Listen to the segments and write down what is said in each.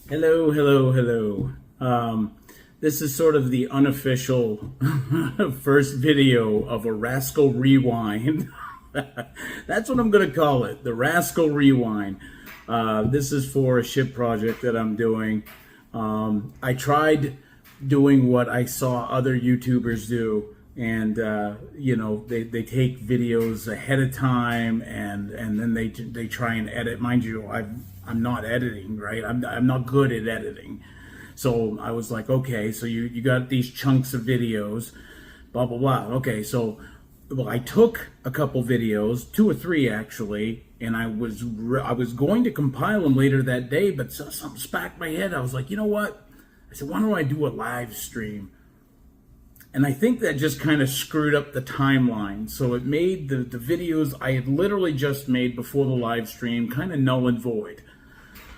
Hello, hello, hello. This is sort of the unofficial first video of a Rascal Rewind. That's what I'm going to call it, the Rascal Rewind. This is for a ship project that I'm doing. I tried doing what I saw other YouTubers do, and they take videos ahead of time, and then they try and edit. Mind you, I'm not editing, right? I'm not good at editing. So I was like, okay, so you got these chunks of videos, blah blah blah. Okay, so well, I took a couple videos, two or three actually, and I was going to compile them later that day, but something smacked my head. I was like, you know what? I said, why don't I do a live stream? And I think that just kind of screwed up the timeline. So it made the videos I had literally just made before the live stream kind of null and void.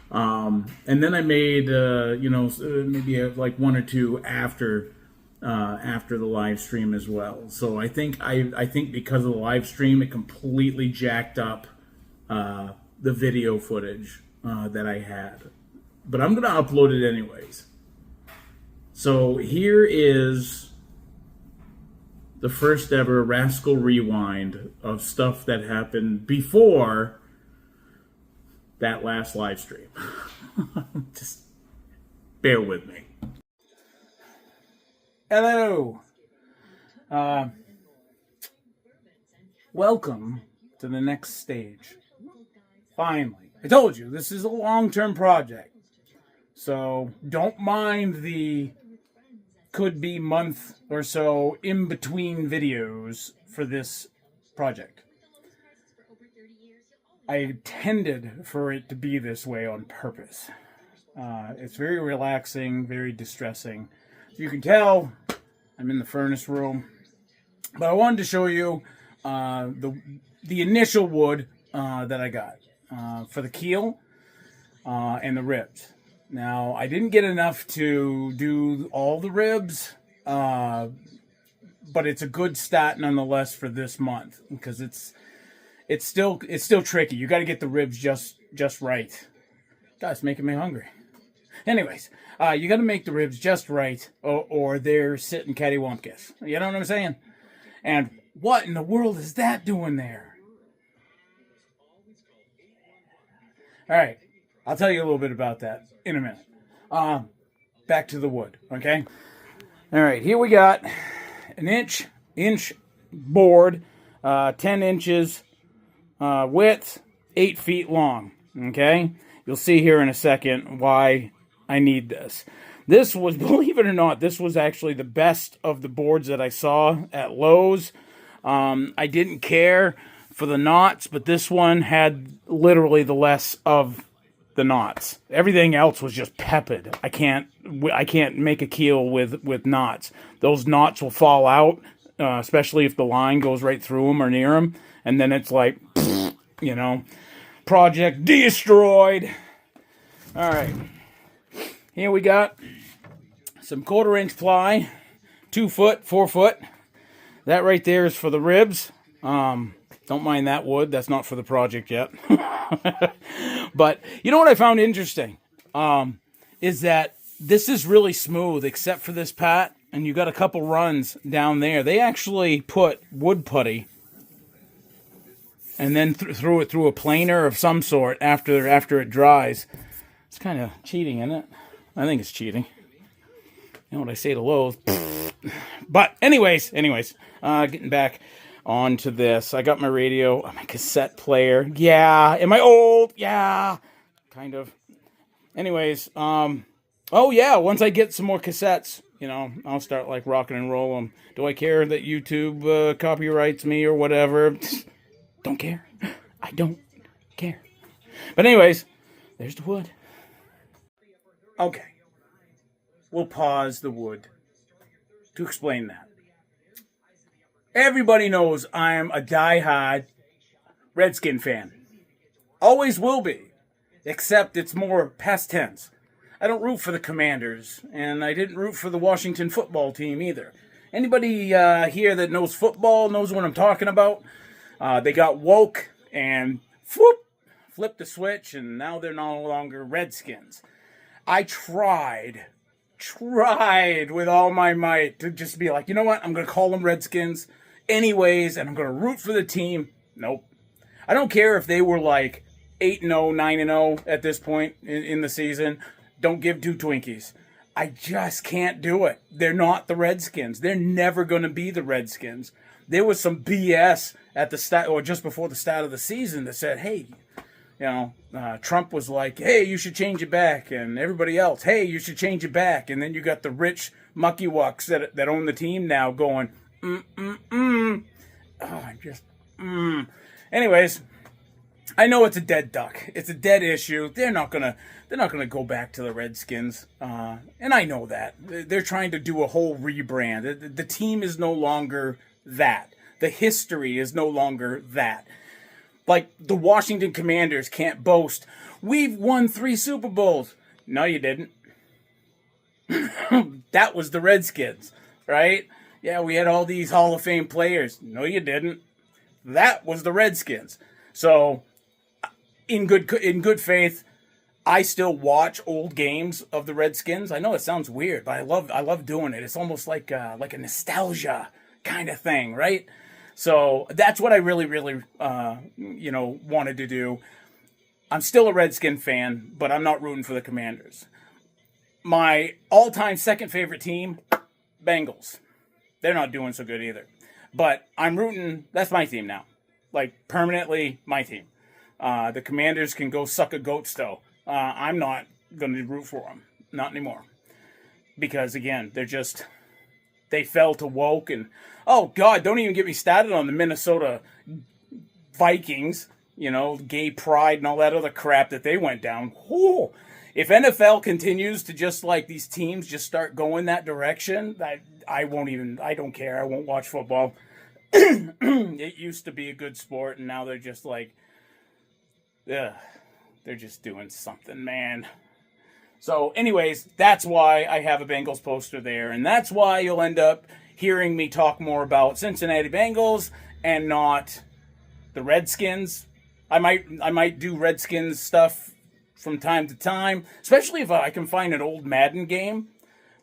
And then I made, maybe like one or two after the live stream as well. So I think because of the live stream, it completely jacked up the video footage that I had. But I'm gonna upload it anyways. So here is the first ever Rascal Rewind of stuff that happened before that last live stream. Just bear with me. Hello. Welcome to the next stage. Finally. I told you, this is a long-term project. So don't mind the could be month or so in between videos for this project. I intended for it to be this way on purpose. It's very relaxing, very distressing. As you can tell, I'm in the furnace room. But I wanted to show you the initial wood that I got for the keel and the ribs. Now, I didn't get enough to do all the ribs, but it's a good stat nonetheless for this month because it's still tricky. You got to get the ribs just right. God, it's making me hungry. Anyways, you got to make the ribs just right, or they're sitting cattywampus. You know what I'm saying? And what in the world is that doing there? All right, I'll tell you a little bit about that in a minute. Back to the wood, okay? All right, here we got an inch board, 10 inches width, 8 feet long, okay? You'll see here in a second why I need this. This was, believe it or not, this was actually the best of the boards that I saw at Lowe's. I didn't care for the knots, but this one had literally the less of the knots. Everything else was just peppered. I can't make a keel with knots. Those knots will fall out, especially if the line goes right through them or near them, and then it's like, project destroyed. All right, here we got some 1/4 inch ply, 2 foot, 4 foot. That right there is for the ribs. Don't mind that wood. That's not for the project yet. But you know what I found interesting is that this is really smooth except for this pat, and you got a couple runs down there. They actually put wood putty and then threw it through a planer of some sort after it dries. It's kind of cheating, isn't it? I think it's cheating. You know what I say to Lowe's? But anyways, getting back onto this. I got my radio, my cassette player. Yeah. Am I old? Yeah. Kind of. Anyways, oh yeah, once I get some more cassettes, I'll start like rocking and rolling. Do I care that YouTube copyrights me or whatever? Don't care. I don't care. But anyways, there's the wood. Okay. We'll pause the wood to explain that. Everybody knows I'm a die-hard Redskin fan. Always will be. Except it's more past tense. I don't root for the Commanders, and I didn't root for the Washington football team either. Anybody here that knows football knows what I'm talking about. They got woke and flipped the switch, and now they're no longer Redskins. I tried with all my might to just be like, you know what? I'm going to call them Redskins anyways, and I'm going to root for the team. Nope. I don't care if they were like 8-0, 9-0 at this point in the season. Don't give two Twinkies. I just can't do it. They're not the Redskins. They're never going to be the Redskins. There was some BS at the start, or just before the start of the season, that said, hey, Trump was like, hey, you should change it back. And everybody else, hey, you should change it back. And then you got the rich muckywucks that own the team now going, Anyways, I know it's a dead duck. It's a dead issue. They're not gonna go back to the Redskins, and I know that. They're trying to do a whole rebrand. The team is no longer that. The history is no longer that. Like the Washington Commanders can't boast, we've won 3 Super Bowls. No, you didn't. That was the Redskins, right? Yeah, we had all these Hall of Fame players. No, you didn't. That was the Redskins. So, in good faith, I still watch old games of the Redskins. I know it sounds weird, but I love doing it. It's almost like a nostalgia kind of thing, right? So that's what I really wanted to do. I'm still a Redskin fan, but I'm not rooting for the Commanders. My all-time second favorite team, Bengals. They're not doing so good either. But I'm rooting, that's my team now. Like, permanently my team. The Commanders can go suck a goat still. I'm not going to root for them. Not anymore. Because, again, they fell to woke. And, oh, God, don't even get me started on the Minnesota Vikings. Gay pride and all that other crap that they went down. Whew. If NFL continues to just like these teams just start going that direction, I don't care. I won't watch football. It used to be a good sport, and now they're just like, they're just doing something, man. So anyways, that's why I have a Bengals poster there, and that's why you'll end up hearing me talk more about Cincinnati Bengals and not the Redskins. I might do Redskins stuff from time to time, especially if I can find an old Madden game,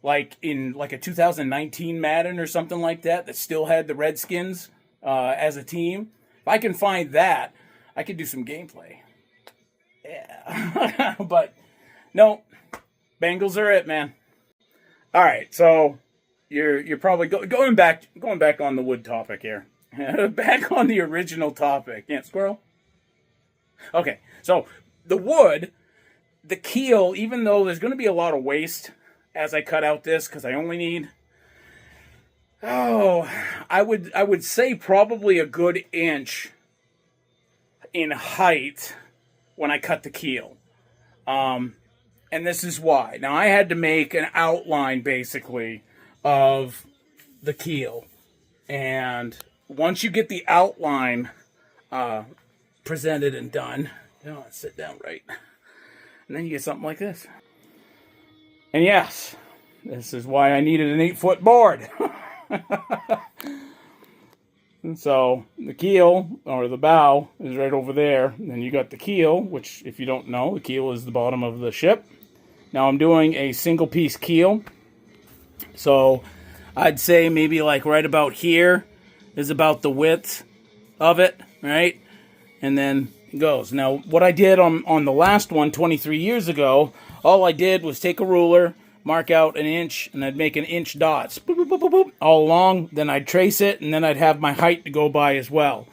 like in a 2019 Madden or something like that still had the Redskins as a team. If I can find that, I could do some gameplay. Yeah. But no, Bengals are it, man. All right, so you're probably going back on the wood topic here. Back on the original topic. Yeah, squirrel. Okay, so the wood, the keel, even though there's going to be a lot of waste as I cut out this, because I only need, I would say probably a good inch in height when I cut the keel. And this is why. Now, I had to make an outline, basically, of the keel. And once you get the outline presented and done, sit down right. And then you get something like this. And yes, this is why I needed an 8-foot board. And so the keel, or the bow, is right over there. And then you got the keel, which, if you don't know, the keel is the bottom of the ship. Now I'm doing a single piece keel. So I'd say maybe like right about here is about the width of it, right? And then it goes. Now, what I did on the last one 23 years ago, all I did was take a ruler, mark out an inch, and I'd make an inch dots boop, boop, boop, boop, boop, all along. Then I'd trace it, and then I'd have my height to go by as well.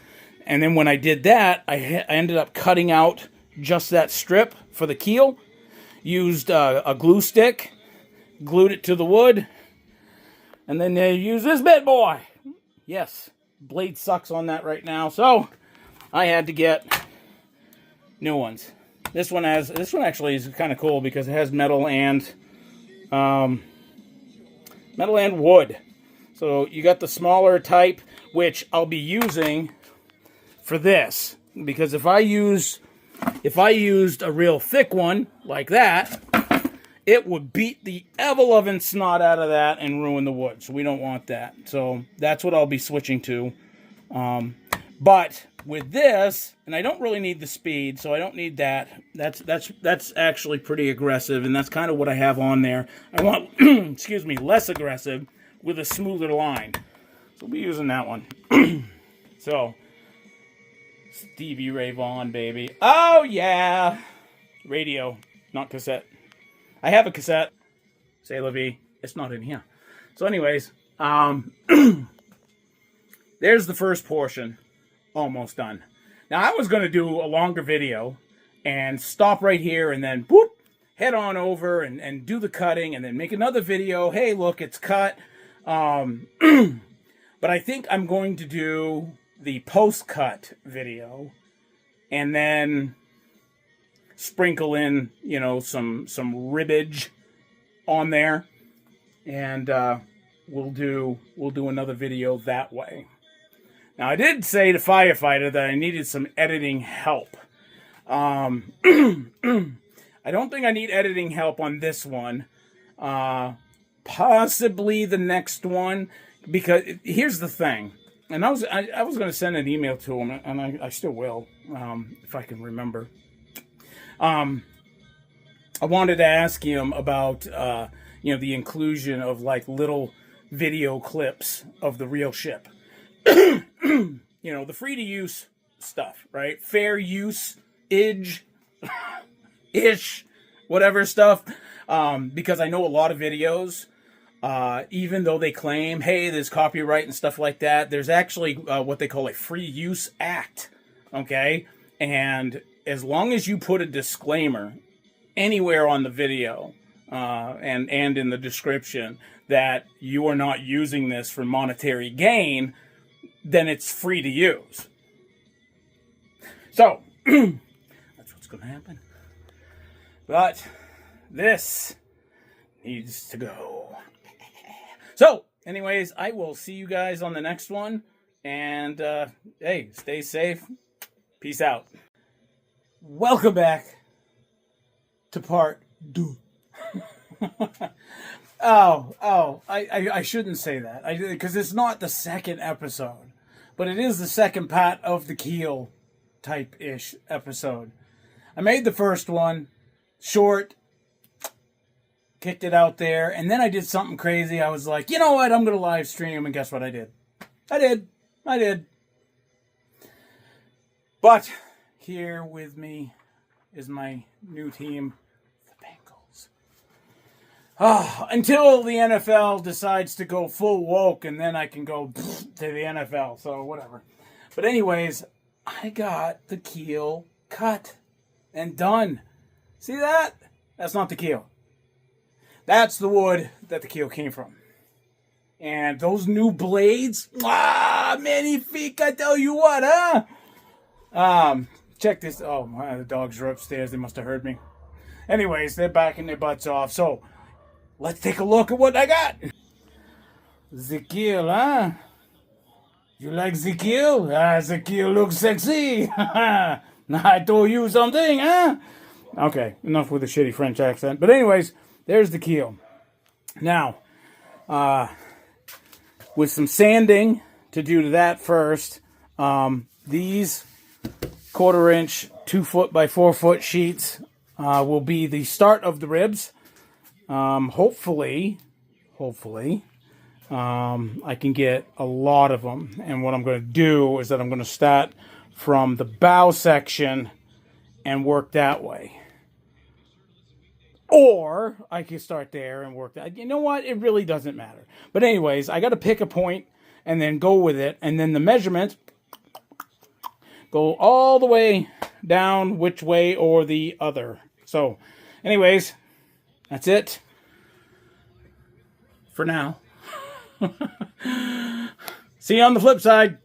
And then when I did that, I ended up cutting out just that strip for the keel, used a glue stick, glued it to the wood, and then they use this bit boy. Yes, blade sucks on that right now, so I had to get new ones. This one actually is kind of cool because it has metal and wood. So you got the smaller type, which I'll be using for this, because if I used a real thick one like that, it would beat the ever-loving snot out of that and ruin the wood. So we don't want that. So that's what I'll be switching to. But with this, and I don't really need the speed, so I don't need that. That's actually pretty aggressive, and that's kind of what I have on there. I want, excuse me, less aggressive with a smoother line. So we'll be using that one. So, Stevie Ray Vaughan, baby. Oh, yeah. Radio, not cassette. I have a cassette. Say la vie. It's not in here. So anyways, there's the first portion. Almost done. Now, I was going to do a longer video and stop right here and then, boop, head on over and do the cutting and then make another video. Hey, look, it's cut. But I think I'm going to do the post-cut video and then sprinkle in, you know, some ribbage on there, and we'll do another video that way. Now, I did say to Firefighter that I needed some editing help. I don't think I need editing help on this one. Possibly the next one, because here's the thing. And I was going to send an email to him, and I still will, if I can remember. I wanted to ask him about, you know, the inclusion of like little video clips of the real ship. You know, the free to use stuff, right? Fair use, ish, whatever stuff. Because I know a lot of videos, even though they claim, hey, there's copyright and stuff like that, there's actually what they call a free use act, okay? And as long as you put a disclaimer anywhere on the video and in the description that you are not using this for monetary gain, then it's free to use. So, that's what's going to happen. But this needs to go. So, anyways, I will see you guys on the next one. And, hey, stay safe. Peace out. Welcome back to part 2. I shouldn't say that. Because it's not the second episode. But it is the second part of the Keel type-ish episode. I made the first one short, kicked it out there, and then I did something crazy. I was like, you know what, I'm going to live stream, and guess what I did? I did. But here with me is my new team, the Bengals. Until the NFL decides to go full woke, and then I can go to the NFL, so whatever. But anyways, I got the keel cut and done. See that? That's not the keel. That's the wood that the keel came from. And those new blades, magnifique, I tell you what, huh? Check this. Oh, the dogs are upstairs. They must have heard me. Anyways, they're backing their butts off. So, let's take a look at what I got. The keel, huh? You like the keel? The keel looks sexy. I told you something, huh? Okay, enough with the shitty French accent. But anyways, there's the keel. Now, with some sanding to do to that first, these 1/4 inch 2 foot by 4 foot sheets will be the start of the ribs. Hopefully, I can get a lot of them. And what I'm going to do is that I'm going to start from the bow section and work that way. Or I can start there and work that. You know what? It really doesn't matter. But anyways, I got to pick a point and then go with it. And then the measurements go all the way down which way or the other. So anyways, that's it for now. See you on the flip side.